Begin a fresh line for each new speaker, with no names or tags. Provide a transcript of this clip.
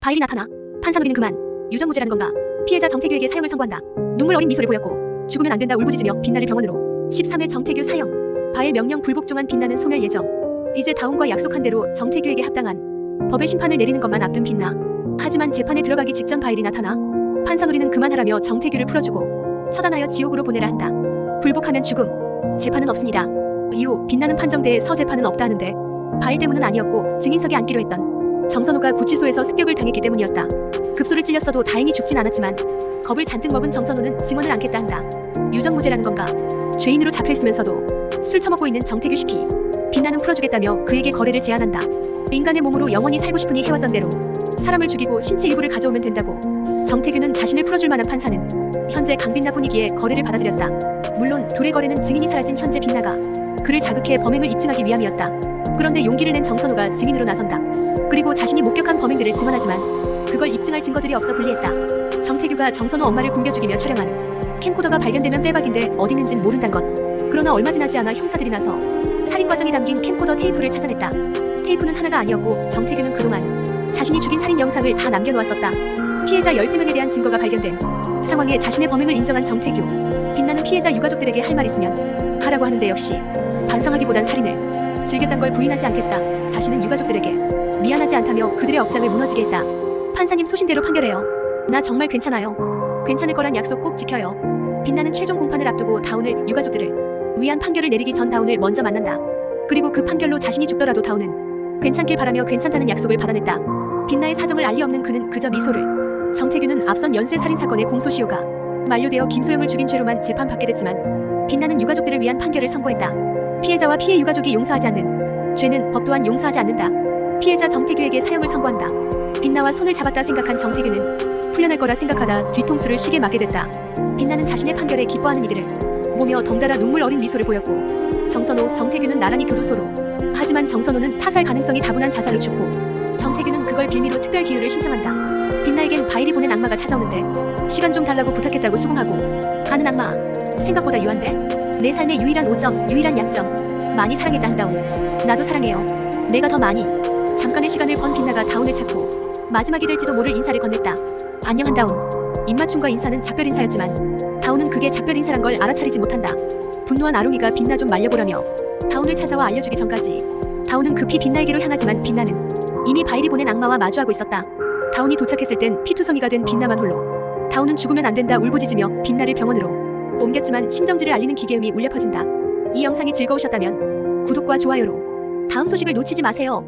바일이 나타나 판사 노리는 그만. 유전무죄라는 건가? 피해자 정태규에게 사형을 선고한다. 눈물 어린 미소를 보였고 죽으면 안 된다 울부짖으며 빛나를 병원으로. 13회 정태규 사형. 바일 명령 불복종한 빛나는 소멸 예정. 이제 다운과 약속한 대로 정태규에게 합당한 법의 심판을 내리는 것만 앞둔 빛나. 하지만 재판에 들어가기 직전 바일이 나타나 판사 노리는 그만하라며 정태규를 풀어주고 처단하여 지옥으로 보내라 한다. 불복하면 죽음. 재판은 없습니다. 이후 빛나는 판정대에 서재판은 없다 하는데 바일 때문은 아니었고 증인석에 앉기로 했던 정선호가 구치소에서 습격을 당했기 때문이었다. 급소를 찔렸어도 다행히 죽진 않았지만 겁을 잔뜩 먹은 정선호는 증언을 않겠다 한다. 유전무죄라는 건가? 죄인으로 잡혀있으면서도 술 처먹고 있는 정태규 시키. 빛나는 풀어주겠다며 그에게 거래를 제안한다. 인간의 몸으로 영원히 살고 싶으니 해왔던 대로 사람을 죽이고 신체 일부를 가져오면 된다고. 정태규는 자신을 풀어줄 만한 판사는 현재 강빛나뿐이기에 거래를 받아들였다. 물론 둘의 거래는 증인이 사라진 현재 빛나가 그를 자극해 범행을 입증하기 위함이었다. 그런데 용기를 낸 정선호가 증인으로 나선다. 그리고 자신이 목격한 범행들을 증언하지만 그걸 입증할 증거들이 없어 불리했다. 정태규가 정선호 엄마를 굶겨 죽이며 촬영한 캠코더가 발견되면 빼박인데 어디 있는진 모른단 것. 그러나 얼마 지나지 않아 형사들이 나서 살인 과정이 담긴 캠코더 테이프를 찾아냈다. 테이프는 하나가 아니었고 정태규는 그동안 자신이 죽인 살인 영상을 다 남겨놓았었다. 피해자 13명에 대한 증거가 발견된 상황에 자신의 범행을 인정한 정태규. 빛나는 피해자 유가족들에게 할 말 있으면 하라고 하는데 역시 반성하기보단 살인을 즐겼단 걸 부인하지 않겠다. 자신은 유가족들에게 미안하지 않다며 그들의 억장을 무너지게 했다. 판사님 소신대로 판결해요. 나 정말 괜찮아요. 괜찮을 거란 약속 꼭 지켜요. 빛나는 최종 공판을 앞두고 다운을 유가족들을 위한 판결을 내리기 전 다운을 먼저 만난다. 그리고 그 판결로 자신이 죽더라도 다운은 괜찮길 바라며 괜찮다는 약속을 받아냈다. 빛나의 사정을 알리 없는 그는 그저 미소를. 정태규는 앞선 연쇄 살인 사건의 공소시효가 만료되어 김소영을 죽인 죄로만 재판받게 됐지만 빛나는 유가족들을 위한 판결을 선고했다. 피해자와 피해 유가족이 용서하지 않는 죄는 법 또한 용서하지 않는다. 피해자 정태규에게 사형을 선고한다. 빛나와 손을 잡았다 생각한 정태규는 풀려날 거라 생각하다 뒤통수를 시게 맞게 됐다. 빛나는 자신의 판결에 기뻐하는 이들을 보며 덩달아 눈물 어린 미소를 보였고 정선호, 정태규는 나란히 교도소로. 하지만 정선호는 타살 가능성이 다분한 자살로 죽고 정태규는 그걸 빌미로 특별 기율을 신청한다. 빛나에겐 바일이 보낸 악마가 찾아오는데 시간 좀 달라고 부탁했다고 수긍하고 가는 악마. 생각보다 유한데? 내 삶의 유일한 오점, 유일한 약점. 많이 사랑했다 한다운. 나도 사랑해요. 내가 더 많이. 잠깐의 시간을 번 빛나가 다운을 찾고 마지막이 될지도 모를 인사를 건넸다. 안녕 한다운. 입맞춤과 인사는 작별 인사였지만 다운은 그게 작별 인사란 걸 알아차리지 못한다. 분노한 아롱이가 빛나 좀 말려보라며 다운을 찾아와 알려주기 전까지 다운은 급히 빛나에게로 향하지만 빛나는 이미 바일이 보낸 악마와 마주하고 있었다. 다운이 도착했을 땐 피투성이가 된 빛나만 홀로. 다운은 죽으면 안 된다 울부짖으며 빛나를 병원으로 옮겼지만 심정지를 알리는 기계음이 울려 퍼진다. 이 영상이 즐거우셨다면 구독과 좋아요로 다음 소식을 놓치지 마세요.